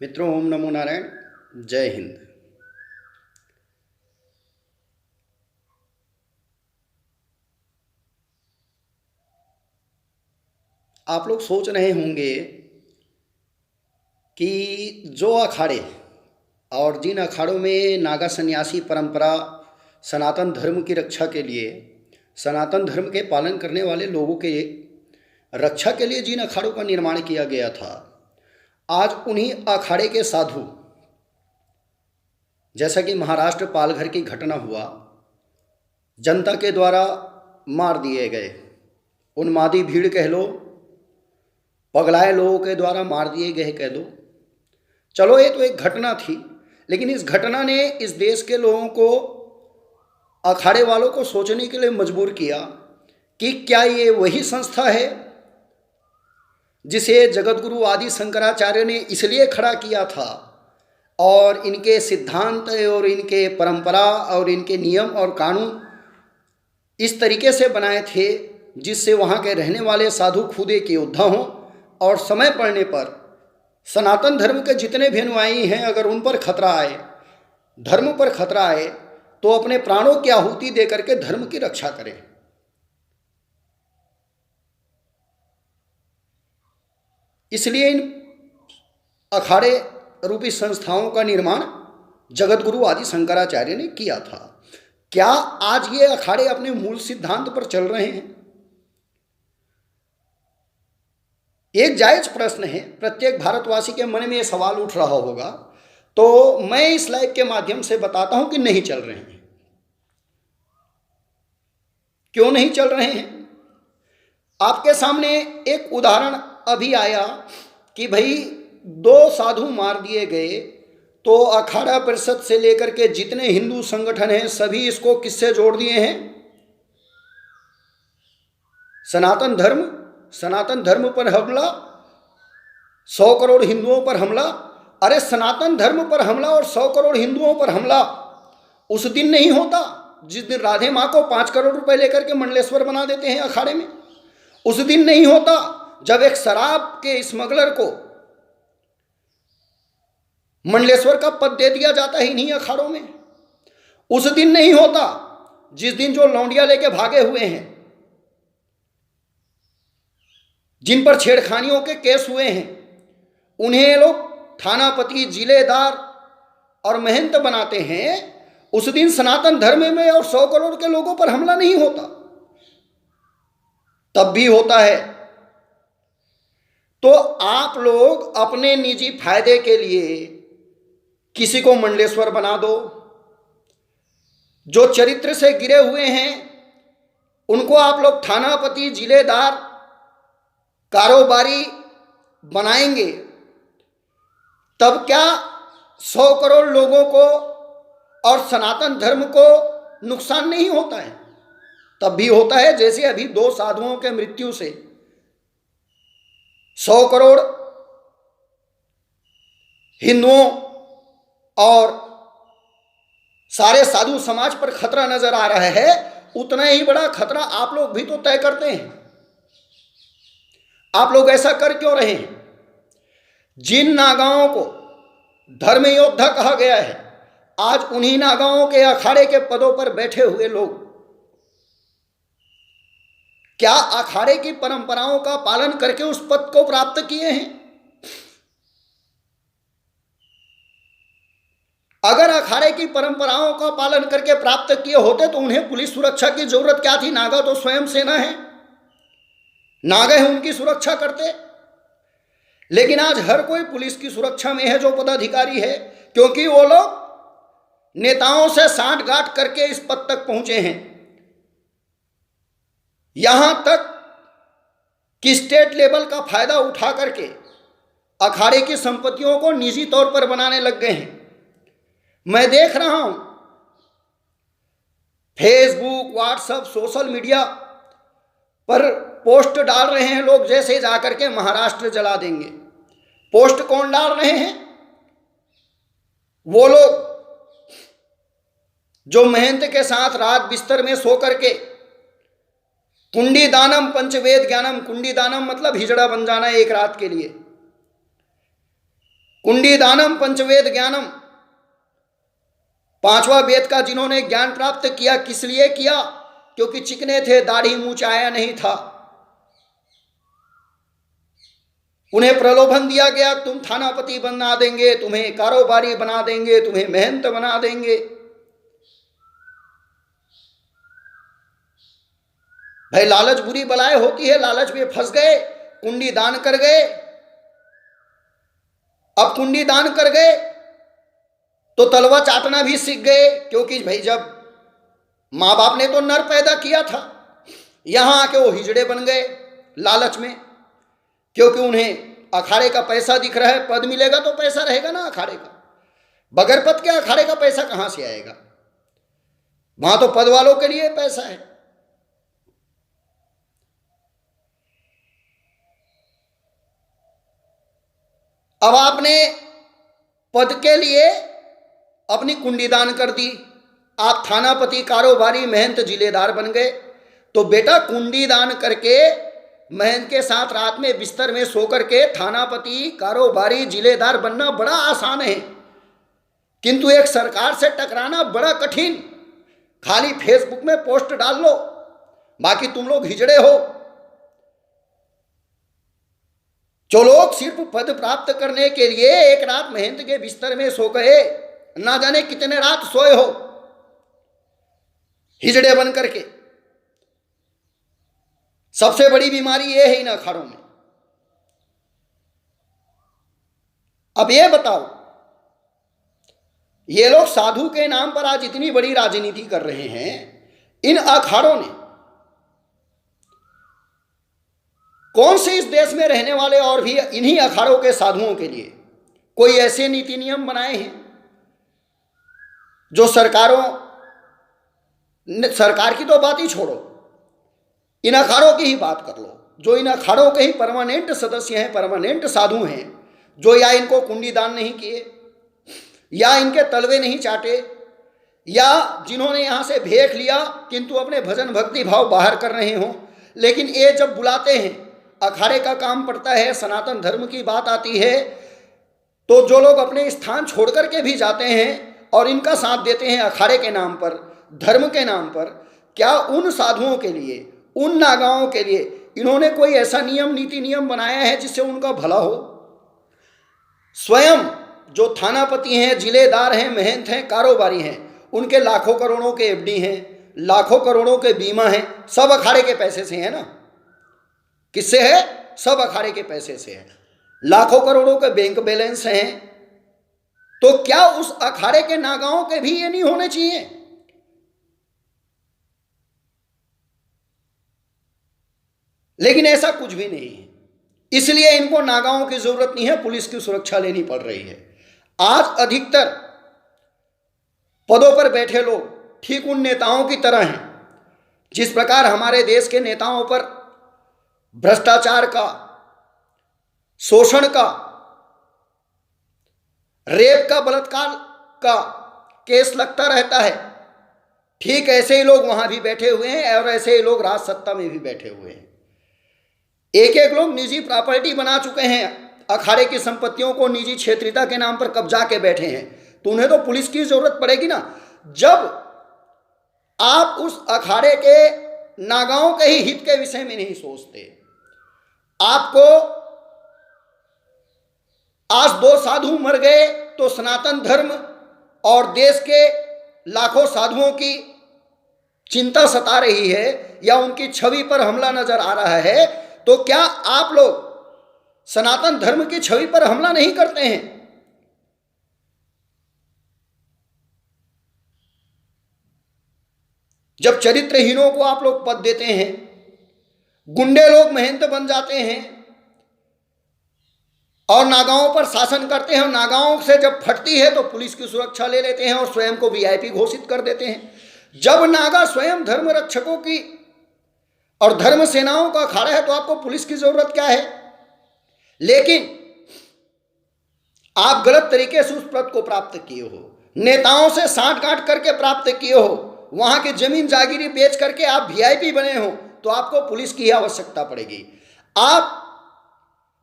मित्रों, ओम नमो नारायण। जय हिंद। आप लोग सोच रहे होंगे कि जो अखाड़े और जिन अखाड़ों में नागा सन्यासी परंपरा सनातन धर्म की रक्षा के लिए, सनातन धर्म के पालन करने वाले लोगों के रक्षा के लिए जिन अखाड़ों का निर्माण किया गया था, आज उन्हीं अखाड़े के साधु, जैसा कि महाराष्ट्र पालघर की घटना हुआ, जनता के द्वारा मार दिए गए। उन्मादी भीड़ कह लो, पगलाए लोगों के द्वारा मार दिए गए कह दो। चलो, ये तो एक घटना थी, लेकिन इस घटना ने इस देश के लोगों को, अखाड़े वालों को सोचने के लिए मजबूर किया कि क्या ये वही संस्था है जिसे जगतगुरु आदि शंकराचार्य ने इसलिए खड़ा किया था और इनके सिद्धांत और इनके परंपरा और इनके नियम और कानून इस तरीके से बनाए थे जिससे वहाँ के रहने वाले साधु खुद एक योद्धा हों और समय पड़ने पर सनातन धर्म के जितने भी अनुयायी हैं, अगर उन पर खतरा आए, धर्म पर खतरा आए, तो अपने प्राणों की आहुति दे करके धर्म की रक्षा करें। इसलिए इन अखाड़े रूपी संस्थाओं का निर्माण जगतगुरु आदि शंकराचार्य ने किया था। क्या आज ये अखाड़े अपने मूल सिद्धांत पर चल रहे हैं? एक जायज प्रश्न है, प्रत्येक भारतवासी के मन में ये सवाल उठ रहा होगा, तो मैं इस लाइव के माध्यम से बताता हूं कि नहीं चल रहे हैं। क्यों नहीं चल रहे हैं? आपके सामने एक उदाहरण अभी आया कि भाई 2 साधु मार दिए गए, तो अखाड़ा परिषद से लेकर के जितने हिंदू संगठन हैं सभी इसको किससे जोड़ दिए हैं? सनातन धर्म पर हमला, 100 करोड़ हिंदुओं पर हमला। अरे, सनातन धर्म पर हमला और 100 करोड़ हिंदुओं पर हमला उस दिन नहीं होता जिस दिन राधे माँ को 5 करोड़ रुपए लेकर के मंडलेश्वर बना देते हैं अखाड़े में। उस दिन नहीं होता जब एक शराब के स्मगलर को मंडलेश्वर का पद दे दिया जाता ही नहीं अखाड़ों में। उस दिन नहीं होता जिस दिन जो लौंडिया लेके भागे हुए हैं, जिन पर छेड़खानियों के केस हुए हैं, उन्हें लोग थानापति, जिलेदार और महंत बनाते हैं। उस दिन सनातन धर्म में और 100 करोड़ के लोगों पर हमला नहीं होता। तब भी होता है। तो आप लोग अपने निजी फायदे के लिए किसी को मंडलेश्वर बना दो, जो चरित्र से गिरे हुए हैं उनको आप लोग थानापति, जिलेदार, कारोबारी बनाएंगे, तब क्या 100 करोड़ लोगों को और सनातन धर्म को नुकसान नहीं होता है? तब भी होता है। जैसे अभी 2 साधुओं के मृत्यु से 100 करोड़ हिंदुओं और सारे साधु समाज पर खतरा नजर आ रहा है, उतना ही बड़ा खतरा आप लोग भी तो तय करते हैं। आप लोग ऐसा कर क्यों रहे हैं? जिन नागाओं को धर्म योद्धा कहा गया है, आज उन्हीं नागाओं के अखाड़े के पदों पर बैठे हुए लोग क्या अखाड़े की परंपराओं का पालन करके उस पद को प्राप्त किए हैं? अगर अखाड़े की परंपराओं का पालन करके प्राप्त किए होते तो उन्हें पुलिस सुरक्षा की जरूरत क्या थी? नागा तो स्वयं सेना है, नागा ही उनकी सुरक्षा करते। लेकिन आज हर कोई पुलिस की सुरक्षा में है जो पदाधिकारी है, क्योंकि वो लोग नेताओं से सांठ-गांठ करके इस पद तक पहुंचे हैं। यहां तक कि स्टेट लेवल का फायदा उठा करके अखाड़े की संपत्तियों को निजी तौर पर बनाने लग गए हैं। मैं देख रहा हूं फेसबुक, व्हाट्सएप, सोशल मीडिया पर पोस्ट डाल रहे हैं लोग, जैसे जाकर के महाराष्ट्र जला देंगे। पोस्ट कौन डाल रहे हैं? वो लोग जो महंत के साथ रात बिस्तर में सो करके कुंडी दानम पंचवेद ज्ञानम, कुंडी दानम मतलब हिजड़ा बन जाना एक रात के लिए, कुंडी दानम पंचवेद ज्ञानम, पांचवा वेद का जिन्होंने ज्ञान प्राप्त किया, किस लिए किया? क्योंकि चिकने थे, दाढ़ी मूंछ आया नहीं था। उन्हें प्रलोभन दिया गया, तुम थानापति बना देंगे, तुम्हें कारोबारी बना देंगे, तुम्हें महंत बना देंगे। भाई लालच बुरी बलाएं होती है, लालच में फंस गए, कुंडी दान कर गए। अब कुंडी दान कर गए तो तलवा चाटना भी सीख गए, क्योंकि भाई जब माँ बाप ने तो नर पैदा किया था, यहां आके वो हिजड़े बन गए लालच में, क्योंकि उन्हें अखाड़े का पैसा दिख रहा है, पद मिलेगा तो पैसा रहेगा ना अखाड़े का, बगैर पद के अखाड़े का पैसा कहां से आएगा? वहां तो पद वालों के लिए पैसा है। अब आपने पद के लिए अपनी कुंडी दान कर दी, आप थानापति, कारोबारी, महंत, जिलेदार बन गए। तो बेटा कुंडी दान करके महंत के साथ रात में बिस्तर में सो करके थानापति, कारोबारी, जिलेदार बनना बड़ा आसान है, किंतु एक सरकार से टकराना बड़ा कठिन। खाली फेसबुक में पोस्ट डाल लो, बाकी तुम लोग हिजड़े हो। जो लोग सिर्फ पद प्राप्त करने के लिए एक रात महंत के बिस्तर में सो गए, ना जाने कितने रात सोए हो हिजड़े बन करके। सबसे बड़ी बीमारी ये है इन अखाड़ों में। अब ये बताओ, ये लोग साधु के नाम पर आज इतनी बड़ी राजनीति कर रहे हैं, इन अखाड़ों ने कौन से इस देश में रहने वाले और भी इन्हीं अखाड़ों के साधुओं के लिए कोई ऐसे नीति नियम बनाए हैं जो सरकार की तो बात ही छोड़ो, इन अखाड़ों की ही बात कर लो, जो इन अखाड़ों के ही परमानेंट सदस्य हैं, परमानेंट साधु हैं, जो या इनको कुंडी दान नहीं किए, या इनके तलवे नहीं चाटे, या जिन्होंने यहाँ से भेख लिया किंतु अपने भजन भक्ति भाव बाहर कर रहे हों, लेकिन ये जब बुलाते हैं, अखाड़े का काम पड़ता है, सनातन धर्म की बात आती है, तो जो लोग अपने स्थान छोड़ करके भी जाते हैं और इनका साथ देते हैं अखाड़े के नाम पर, धर्म के नाम पर, क्या उन साधुओं के लिए, उन नागाओं के लिए इन्होंने कोई ऐसा नियम, नीति नियम बनाया है जिससे उनका भला हो? स्वयं जो थानापति हैं, जिलेदार हैं, महंत हैं, कारोबारी हैं, उनके लाखों करोड़ों के एफडी हैं, लाखों करोड़ों के बीमा हैं, सब अखाड़े के पैसे से है ना। किससे है? सब अखाड़े के पैसे से है। लाखों करोड़ों के बैंक बैलेंस हैं, तो क्या उस अखाड़े के नागाओं के भी ये नहीं होने चाहिए? लेकिन ऐसा कुछ भी नहीं है, इसलिए इनको नागाओं की जरूरत नहीं है, पुलिस की सुरक्षा लेनी पड़ रही है। आज अधिकतर पदों पर बैठे लोग ठीक उन नेताओं की तरह हैं जिस प्रकार हमारे देश के नेताओं पर भ्रष्टाचार का, शोषण का, रेप का, बलात्कार का केस लगता रहता है, ठीक ऐसे ही लोग वहां भी बैठे हुए हैं और ऐसे ही लोग राज सत्ता में भी बैठे हुए हैं। एक एक लोग निजी प्रॉपर्टी बना चुके हैं, अखाड़े की संपत्तियों को निजी क्षेत्रीयता के नाम पर कब्जा के बैठे हैं, तो उन्हें तो पुलिस की जरूरत पड़ेगी ना। जब आप उस अखाड़े के नागाओं के ही हित के विषय में नहीं सोचते, आपको आज 2 साधु मर गए तो सनातन धर्म और देश के लाखों साधुओं की चिंता सता रही है या उनकी छवि पर हमला नजर आ रहा है, तो क्या आप लोग सनातन धर्म की छवि पर हमला नहीं करते हैं? जब चरित्रहीनों को आप लोग पद देते हैं, गुंडे लोग महंत बन जाते हैं और नागाओं पर शासन करते हैं, और नागाओं से जब फटती है तो पुलिस की सुरक्षा ले लेते हैं और स्वयं को वीआईपी घोषित कर देते हैं। जब नागा स्वयं धर्म रक्षकों की और धर्म सेनाओं का अखाड़ा है तो आपको पुलिस की जरूरत क्या है? लेकिन आप गलत तरीके से उस पद को प्राप्त किए हो, नेताओं से साठ-गांठ करके प्राप्त किए हो, वहां की जमीन जागीरी बेच करके आप वीआईपी बने हो, तो आपको पुलिस की आवश्यकता पड़ेगी। आप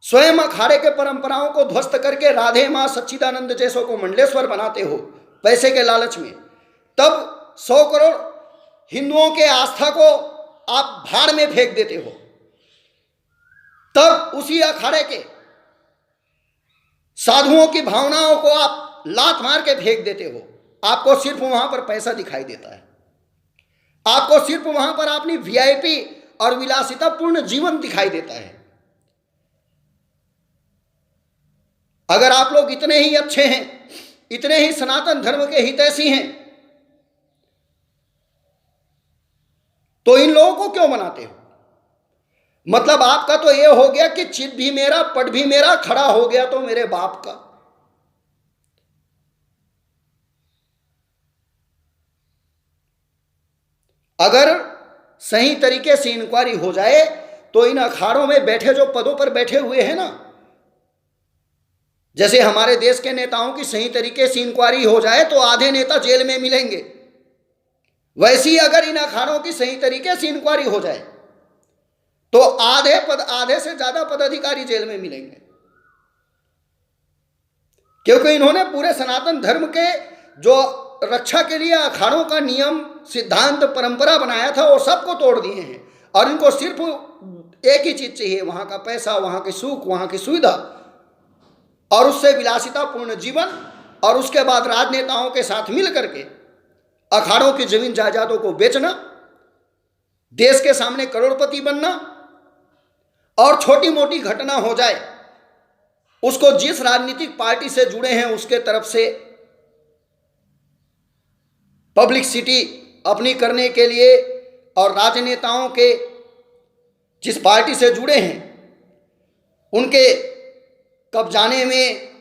स्वयं अखाड़े के परंपराओं को ध्वस्त करके राधे मां सच्चिदानंद जैसों को मंडलेश्वर बनाते हो पैसे के लालच में, तब 100 करोड़ हिंदुओं के आस्था को आप भाड़ में फेंक देते हो, तब उसी अखाड़े के साधुओं की भावनाओं को आप लात मार के फेंक देते हो। आपको सिर्फ वहां पर पैसा दिखाई देता है, आपको सिर्फ वहां पर अपनी वीआईपी और विलासितापूर्ण जीवन दिखाई देता है। अगर आप लोग इतने ही अच्छे हैं, इतने ही सनातन धर्म के हितैषी हैं, तो इन लोगों को क्यों बनाते हो? मतलब आपका तो यह हो गया कि चित भी मेरा पट भी मेरा, खड़ा हो गया तो मेरे बाप का। अगर सही तरीके से इंक्वायरी हो जाए तो इन अखाड़ों में बैठे जो पदों पर बैठे हुए हैं ना, जैसे हमारे देश के नेताओं की सही तरीके से इंक्वायरी हो जाए तो आधे नेता जेल में मिलेंगे, वैसी अगर इन अखाड़ों की सही तरीके से इंक्वायरी हो जाए तो आधे से ज्यादा पदाधिकारी जेल में मिलेंगे, क्योंकि इन्होंने पूरे सनातन धर्म के जो रक्षा के लिए अखाड़ों का नियम सिद्धांत परंपरा बनाया था वो सबको तोड़ दिए हैं। और इनको सिर्फ एक ही चीज चाहिए, वहां का पैसा, वहां की सुख, वहां की सुविधा, और उससे विलासितापूर्ण जीवन, और उसके बाद राजनेताओं के साथ मिल करके अखाड़ों की जमीन जायदादों को बेचना, देश के सामने करोड़पति बनना, और छोटी मोटी घटना हो जाए उसको जिस राजनीतिक पार्टी से जुड़े हैं उसके तरफ से पब्लिसिटी अपनी करने के लिए, और राजनेताओं के जिस पार्टी से जुड़े हैं उनके कब्जाने में,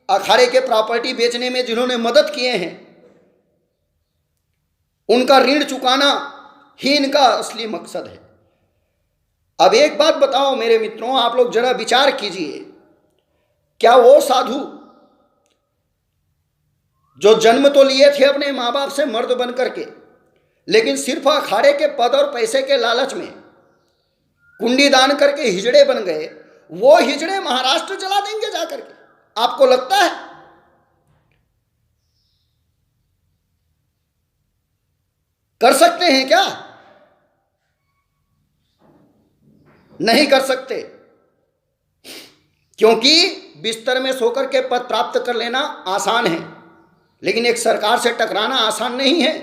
अखाड़े के प्रॉपर्टी बेचने में जिन्होंने मदद किए हैं, उनका ऋण चुकाना ही इनका असली मकसद है। अब एक बात बताओ मेरे मित्रों, आप लोग जरा विचार कीजिए, क्या वो साधु जो जन्म तो लिए थे अपने माँ बाप से मर्द बन करके, लेकिन सिर्फ अखाड़े के पद और पैसे के लालच में कुंडी दान करके हिजड़े बन गए, वो हिजड़े महाराष्ट्र जला देंगे जाकर के? आपको लगता है? कर सकते हैं क्या? नहीं कर सकते, क्योंकि बिस्तर में सोकर के पद प्राप्त कर लेना आसान है, लेकिन एक सरकार से टकराना आसान नहीं है।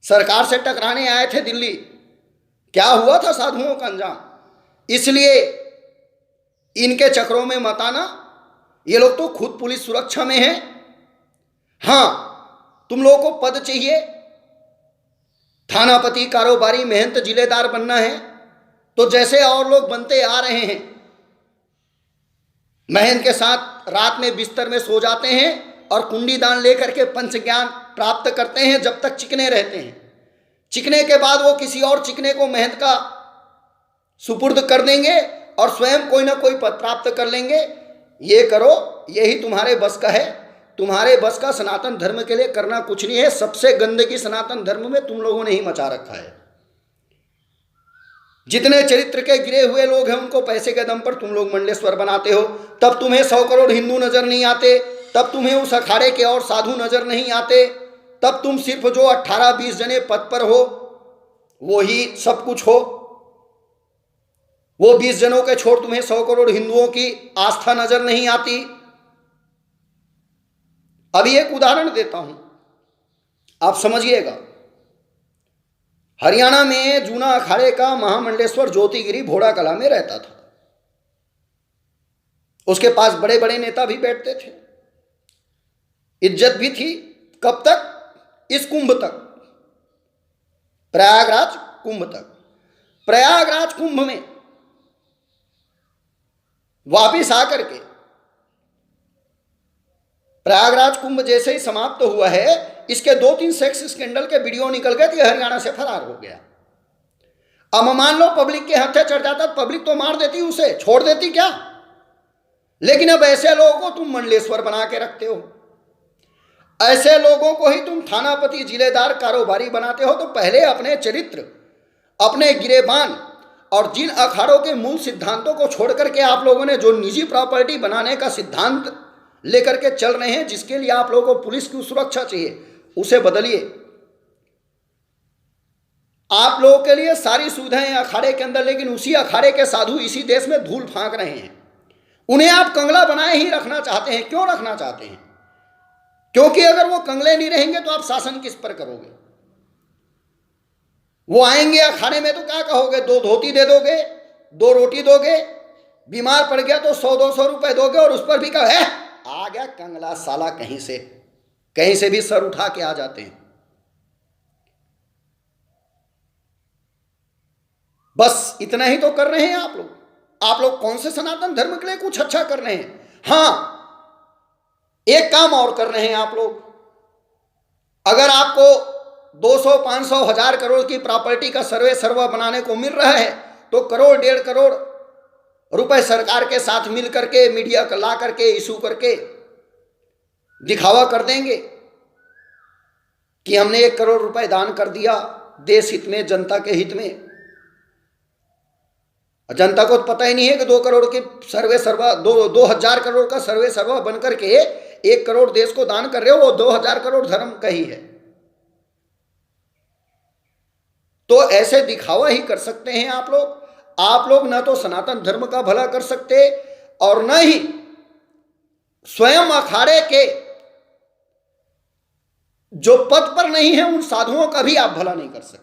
सरकार से टकराने आए थे दिल्ली, क्या हुआ था साधुओं का अंजाम? इसलिए इनके चक्रों में मत आना, ये लोग तो खुद पुलिस सुरक्षा में हैं। हाँ, तुम लोगों को पद चाहिए, थानापति, कारोबारी, महंत, जिलेदार बनना है, तो जैसे और लोग बनते आ रहे हैं, महंत के साथ रात में बिस्तर में सो जाते हैं और कुंडी दान लेकर के पंच ज्ञान प्राप्त करते हैं जब तक चिकने रहते हैं। चिकने के बाद वो किसी और चिकने को महंत का सुपुर्द कर देंगे और स्वयं कोई ना कोई पद प्राप्त कर लेंगे। ये करो, यही तुम्हारे बस का है। तुम्हारे बस का सनातन धर्म के लिए करना कुछ नहीं है। सबसे गंदगी सनातन धर्म में तुम लोगों ने ही मचा रखा है। जितने चरित्र के गिरे हुए लोग हैं उनको पैसे के दम पर तुम लोग मंडलेश्वर बनाते हो। तब तुम्हें 100 करोड़ हिंदू नजर नहीं आते, तब तुम्हें उस अखाड़े के और साधु नजर नहीं आते, तब तुम सिर्फ जो 18-20 जने पद पर हो वो ही सब कुछ हो। वो 20 जनों के छोड़ तुम्हें 100 करोड़ हिंदुओं की आस्था नजर नहीं आती। अभी एक उदाहरण देता हूं, आप समझिएगा। हरियाणा में जूना अखाड़े का महामंडलेश्वर ज्योतिगिरी भोड़ा कला में रहता था। उसके पास बड़े बड़े नेता भी बैठते थे, इज्जत भी थी। कब तक? इस कुंभ तक, प्रयागराज कुंभ तक। प्रयागराज कुंभ में वापिस आकर के, प्रयागराज कुंभ जैसे ही समाप्त हुआ है, इसके 2-3 सेक्स स्कैंडल के वीडियो निकल गए कि हरियाणा से फरार हो गया। अब मान लो पब्लिक के हत्थे चढ़ जाता, पब्लिक तो मार देती, उसे छोड़ देती क्या? लेकिन अब ऐसे लोगों को तुम मंडलेश्वर बना के रखते हो, ऐसे लोगों को ही तुम थानापति, जिलेदार, कारोबारी बनाते हो। तो पहले अपने चरित्र, अपने गिरेबान और जिन अखाड़ों के मूल सिद्धांतों को छोड़ करके आप लोगों ने जो निजी प्रॉपर्टी बनाने का सिद्धांत लेकर के चल रहे हैं, जिसके लिए आप लोगों को पुलिस की सुरक्षा चाहिए, उसे बदलिए। आप लोगों के लिए सारी सुविधाएं हैं अखाड़े के अंदर, लेकिन उसी अखाड़े के साधु इसी देश में धूल फांक रहे हैं। उन्हें आप कंगला बनाए ही रखना चाहते हैं। क्यों रखना चाहते हैं? क्योंकि अगर वो कंगले नहीं रहेंगे तो आप शासन किस पर करोगे? वो आएंगे अखाड़े में तो क्या कहोगे? 2 धोती दे दोगे, 2 रोटी दोगे, बीमार पड़ गया तो 100-200 रुपए दोगे, और उस पर भी कहो है आ गया कंगला साला, कहीं से भी सर उठा के आ जाते हैं। बस इतना ही तो कर रहे हैं आप लोग। आप लोग कौन से सनातन धर्म के लिए कुछ अच्छा कर रहे हैं? हाँ, एक काम और कर रहे हैं आप लोग। अगर आपको 200, 500, 1000 करोड़ की प्रॉपर्टी का सर्वा बनाने को मिल रहा है, तो 1 करोड़ 1.5 करोड़ रुपए सरकार के साथ मिल करके, मीडिया का ला करके, इशू करके दिखावा कर देंगे कि हमने 1 करोड़ रुपए दान कर दिया देश हित में, जनता के हित में। जनता को तो पता ही नहीं है कि 2 करोड़ के 2000 करोड़ का सर्वा बन करके 1 करोड़ देश को दान कर रहे हो, वो 2000 करोड़ धर्म का ही है। तो ऐसे दिखावा ही कर सकते हैं आप लोग। आप लोग न तो सनातन धर्म का भला कर सकते और न ही स्वयं अखाड़े के जो पद पर नहीं है उन साधुओं का भी आप भला नहीं कर सकते।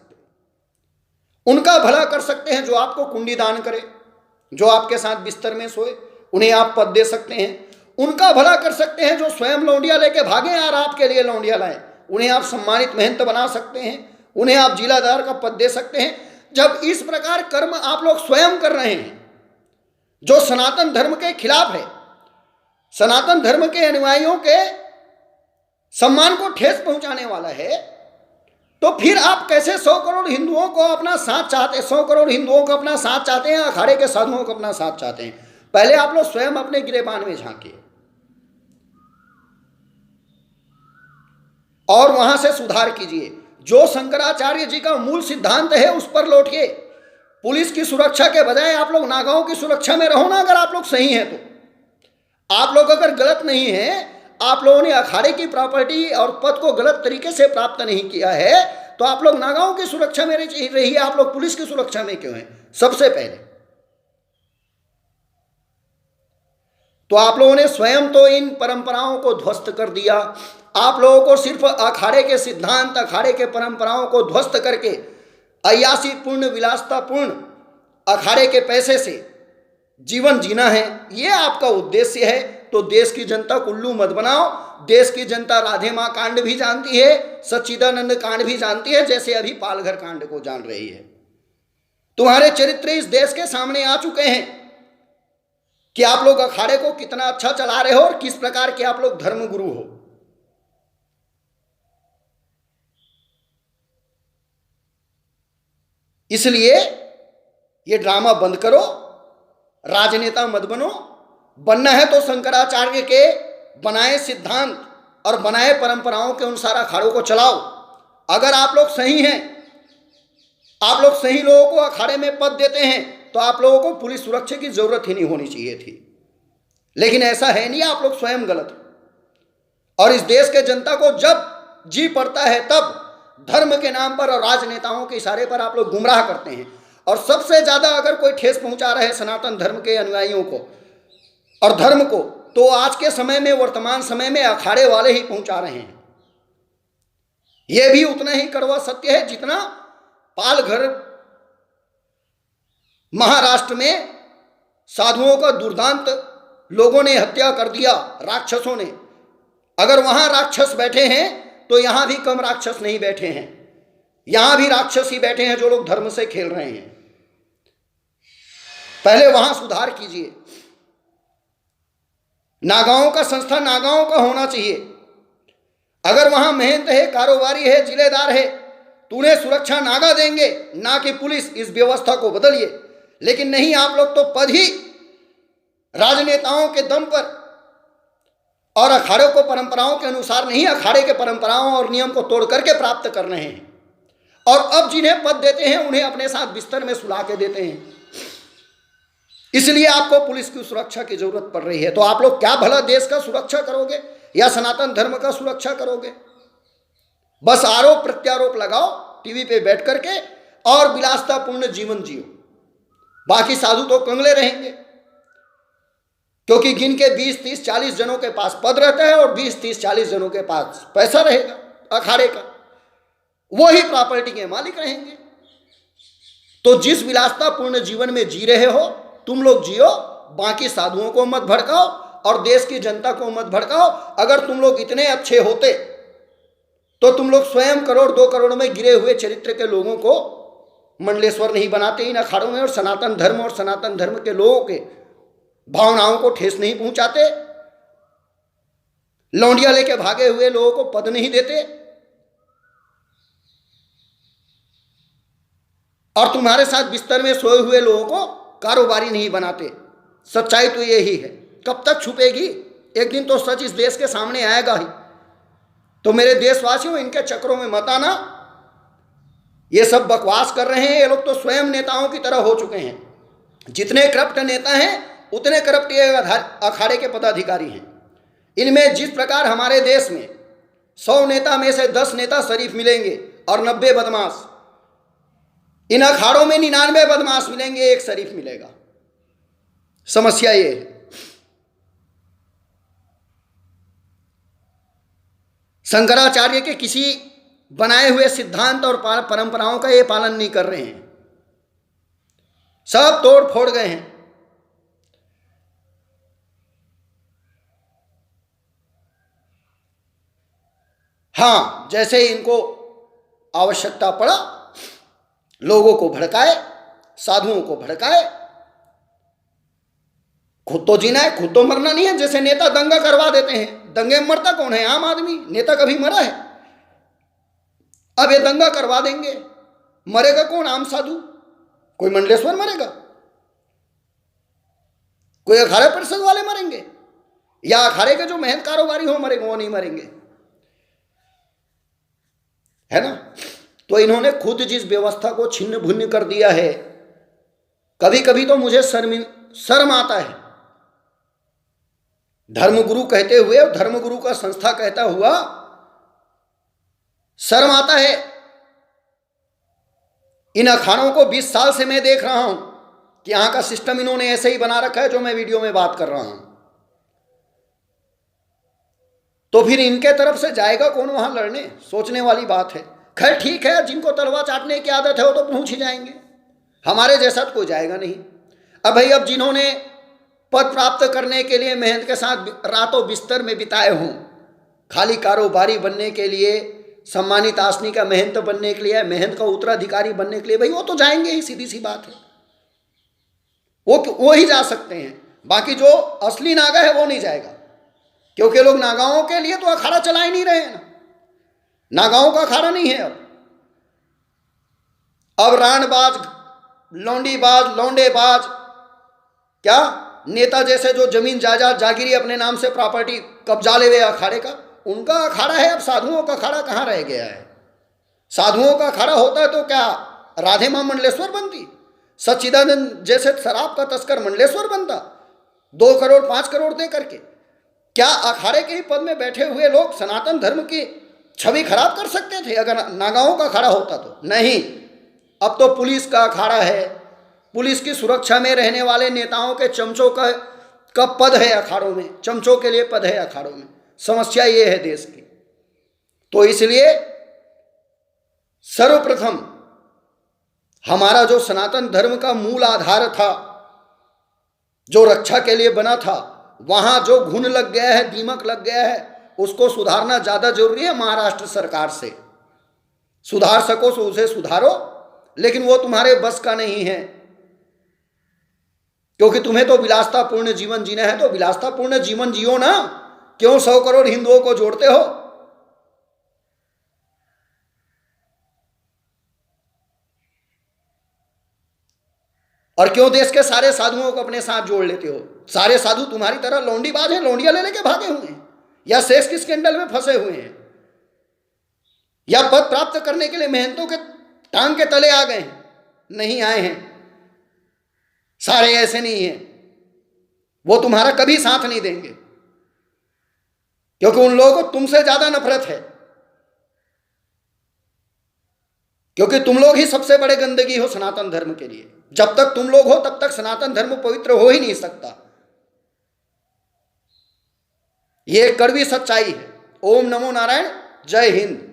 उनका भला कर सकते हैं जो आपको कुंडी दान करे, जो आपके साथ बिस्तर में सोए, उन्हें आप पद दे सकते हैं। उनका भला कर सकते हैं जो स्वयं लौंडिया लेके भागे और आपके लिए लौंडिया लाए, उन्हें आप सम्मानित महंत बना सकते हैं, उन्हें आप जिलादार का पद दे सकते हैं। जब इस प्रकार कर्म आप लोग स्वयं कर रहे हैं जो सनातन धर्म के खिलाफ है, सनातन धर्म के अनुयायियों के सम्मान को ठेस पहुंचाने वाला है, तो फिर आप कैसे 100 करोड़ हिंदुओं को अपना साथ चाहते हैं? 100 करोड़ हिंदुओं को अपना साथ चाहते हैं, अखाड़े के साधुओं को अपना साथ चाहते हैं? पहले आप लोग स्वयं अपने गिरेबान में झांकिए और वहां से सुधार कीजिए। जो शंकराचार्य जी का मूल सिद्धांत है उस पर लौटिए। पुलिस की सुरक्षा के बजाय आप लोग नागाओं की सुरक्षा में रहो ना। अगर आप लोग सही हैं तो, आप लोग अगर गलत नहीं हैं, आप लोगों ने अखाड़े की प्रॉपर्टी और पद को गलत तरीके से प्राप्त नहीं किया है, तो आप लोग नागाओं की सुरक्षा में रहिए। आप लोग पुलिस की सुरक्षा में क्यों हैं? सबसे पहले तो आप लोगों ने स्वयं तो इन परंपराओं को ध्वस्त कर दिया। आप लोगों को सिर्फ अखाड़े के सिद्धांत, अखाड़े के परंपराओं को ध्वस्त करके अय्यासी पूर्ण, विलासता पूर्ण अखाड़े के पैसे से जीवन जीना है, ये आपका उद्देश्य है। तो देश की जनता को उल्लू मत बनाओ। देश की जनता राधे माँ कांड भी जानती है, सच्चिदानंद कांड भी जानती है, जैसे अभी पालघर कांड को जान रही है। तुम्हारे चरित्र इस देश के सामने आ चुके हैं कि आप लोग अखाड़े को कितना अच्छा चला रहे हो और किस प्रकार के आप लोग धर्मगुरु हो। इसलिए ये ड्रामा बंद करो, राजनेता मत बनो। बनना है तो शंकराचार्य के बनाए सिद्धांत और बनाए परंपराओं के अनुसार अखाड़ों को चलाओ। अगर आप लोग सही हैं, आप लोग सही लोगों को अखाड़े में पद देते हैं, तो आप लोगों को पुलिस सुरक्षा की जरूरत ही नहीं होनी चाहिए थी। लेकिन ऐसा है नहीं, आप लोग स्वयं गलत। और इस देश के जनता को जब जी पड़ता है तब धर्म के नाम पर और राजनेताओं के इशारे पर आप लोग गुमराह करते हैं। और सबसे ज्यादा अगर कोई ठेस पहुंचा रहे सनातन धर्म के अनुयायियों को और धर्म को, तो आज के समय में, वर्तमान समय में अखाड़े वाले ही पहुंचा रहे हैं। यह भी उतना ही कड़वा सत्य है जितना पालघर महाराष्ट्र में साधुओं का दुर्दांत लोगों ने हत्या कर दिया, राक्षसों ने। अगर वहां राक्षस बैठे हैं तो यहां भी कम राक्षस नहीं बैठे हैं। यहां भी राक्षस ही बैठे हैं जो लोग धर्म से खेल रहे हैं। पहले वहां सुधार कीजिए। नागाओं का संस्था नागाओं का होना चाहिए। अगर वहां महंत है, कारोबारी है, जिलेदार है, तो उन्हें सुरक्षा नागा देंगे, ना कि पुलिस। इस व्यवस्था को बदलिए। लेकिन नहीं, आप लोग तो पद ही राजनेताओं के दम पर और अखाड़े को परंपराओं के अनुसार नहीं, अखाड़े के परंपराओं और नियम को तोड़ करके प्राप्त कर रहे हैं। और अब जिन्हें पद देते हैं उन्हें अपने साथ बिस्तर में सुला के देते हैं। इसलिए आपको पुलिस की सुरक्षा की जरूरत पड़ रही है। तो आप लोग क्या भला देश का सुरक्षा करोगे या सनातन धर्म का सुरक्षा करोगे? बस आरोप प्रत्यारोप लगाओ टीवी पे बैठ करके और विलासतापूर्ण जीवन जियो। बाकी साधु तो कंगले रहेंगे, क्योंकि गिन के 20, 30, 40 जनों के पास पद रहता है और 20, 30, 40 जनों के पास पैसा रहेगा अखाड़े का, वो ही प्रॉपर्टी के मालिक रहेंगे। तो जिस विलासतापूर्ण जीवन में जी रहे हो तुम लोग जियो, बाकी साधुओं को मत भड़काओ और देश की जनता को मत भड़काओ। अगर तुम लोग इतने अच्छे होते तो तुम लोग स्वयं करोड़ 2 करोड़ में गिरे हुए चरित्र के लोगों को मंडलेश्वर नहीं बनाते इन अखाड़ों में, और सनातन धर्म और सनातन धर्म के लोगों के भावनाओं को ठेस नहीं पहुंचाते, लौंडिया लेके भागे हुए लोगों को पद नहीं देते, और तुम्हारे साथ बिस्तर में सोए हुए लोगों को कारोबारी नहीं बनाते। सच्चाई तो यही है। कब तक छुपेगी? एक दिन तो सच इस देश के सामने आएगा ही। तो मेरे देशवासियों, इनके चक्रों में मत आना। ये सब बकवास कर रहे हैं ये लोग, तो स्वयं नेताओं की तरह हो चुके हैं। जितने करप्ट नेता हैं उतने करप्ट ये अखाड़े के पदाधिकारी हैं। इनमें जिस प्रकार हमारे देश में 100 नेता में से 10 नेता शरीफ मिलेंगे और 90 बदमाश, इन अखाड़ों में 99 बदमाश मिलेंगे, एक शरीफ मिलेगा। समस्या ये है। शंकराचार्य के किसी बनाए हुए सिद्धांत और परंपराओं का ये पालन नहीं कर रहे हैं, सब तोड़ फोड़ गए हैं। हाँ, जैसे इनको आवश्यकता पड़ा लोगों को भड़काए, साधुओं को भड़काए। खुद तो जीना है, खुद तो मरना नहीं है। जैसे नेता दंगा करवा देते हैं, दंगे में मरता कौन है? आम आदमी। नेता कभी मरा है? अब ये दंगा करवा देंगे, मरेगा कौन? आम साधु। कोई मंडलेश्वर मरेगा? कोई अखाड़े परिषद वाले मरेंगे? या अखाड़े के जो महंत कारोबारी हो मरेंगे? वो नहीं मरेंगे, है ना। तो इन्होंने खुद जिस व्यवस्था को छिन्न भिन्न कर दिया है, कभी कभी तो मुझे शर्म आता है। धर्मगुरु कहते हुए और धर्मगुरु का संस्था कहता हुआ शर्म आता है। इन अखाड़ों को 20 साल से मैं देख रहा हूं कि यहां का सिस्टम इन्होंने ऐसे ही बना रखा है जो मैं वीडियो में बात कर रहा हूं। तो फिर इनके तरफ से जाएगा कौन वहां लड़ने? सोचने वाली बात है। खैर ठीक है, जिनको तलवार चाटने की आदत है वो तो पहुंच ही जाएंगे, हमारे जैसा तो कोई जाएगा नहीं। अब भाई, अब जिन्होंने पद प्राप्त करने के लिए मेहनत के साथ रातों बिस्तर में बिताए हों, खाली कारोबारी बनने के लिए, सम्मानित आसनी का महंत बनने के लिए, महंत का उत्तराधिकारी बनने के लिए, भाई वो तो जाएंगे ही, सीधी सी बात है। वो ही जा सकते हैं। बाकी जो असली नागा है वो नहीं जाएगा, क्योंकि लोग नागाओं के लिए तो अखाड़ा चला ही नहीं रहे हैं ना। नागाओं का अखाड़ा नहीं है अब राणबाज, लौंडीबाज, लौंडेबाज, क्या नेता जैसे जो जमीन जायदाद जागीरी अपने नाम से प्रॉपर्टी कब्जा ले हुए अखाड़े का, उनका अखाड़ा है। अब साधुओं का अखाड़ा कहाँ रह गया है? साधुओं का अखाड़ा होता तो क्या राधे मां मंडलेश्वर बनती? सच्चिदानंद जैसे शराब का तस्कर मंडलेश्वर बनता 2 करोड़ 5 करोड़ दे करके? क्या अखाड़े के ही पद में बैठे हुए लोग सनातन धर्म की छवि खराब कर सकते थे अगर नागाओं का अखाड़ा होता तो? नहीं। अब तो पुलिस का अखाड़ा है, पुलिस की सुरक्षा में रहने वाले नेताओं के चमचों का पद है अखाड़ों में, चमचों के लिए पद है अखाड़ों में। समस्या ये है देश की। तो इसलिए सर्वप्रथम हमारा जो सनातन धर्म का मूल आधार था, जो रक्षा के लिए बना था, वहां जो घुन लग गया है, दीमक लग गया है, उसको सुधारना ज्यादा जरूरी है। महाराष्ट्र सरकार से सुधार सको तो उसे सुधारो, लेकिन वो तुम्हारे बस का नहीं है, क्योंकि तुम्हें तो विलासतापूर्ण जीवन जीना है। तो विलासतापूर्ण जीवन जियो ना, क्यों 100 करोड़ हिंदुओं को जोड़ते हो? और क्यों देश के सारे साधुओं को अपने साथ जोड़ लेते हो? सारे साधु तुम्हारी तरह लौंडीबाज हैं, लौंडिया ले लेके भागे हुए हैं, या सेक्स के स्कैंडल में फंसे हुए हैं, या पद प्राप्त करने के लिए मेहनतों के टांग के तले आ गए हैं? नहीं आए हैं। सारे ऐसे नहीं हैं, वो तुम्हारा कभी साथ नहीं देंगे, क्योंकि उन लोगों को तुमसे ज्यादा नफरत है, क्योंकि तुम लोग ही सबसे बड़े गंदगी हो सनातन धर्म के लिए। जब तक तुम लोग हो तब तक सनातन धर्म पवित्र हो ही नहीं सकता। ये कड़वी सच्चाई है। ओम नमो नारायण। जय हिंद।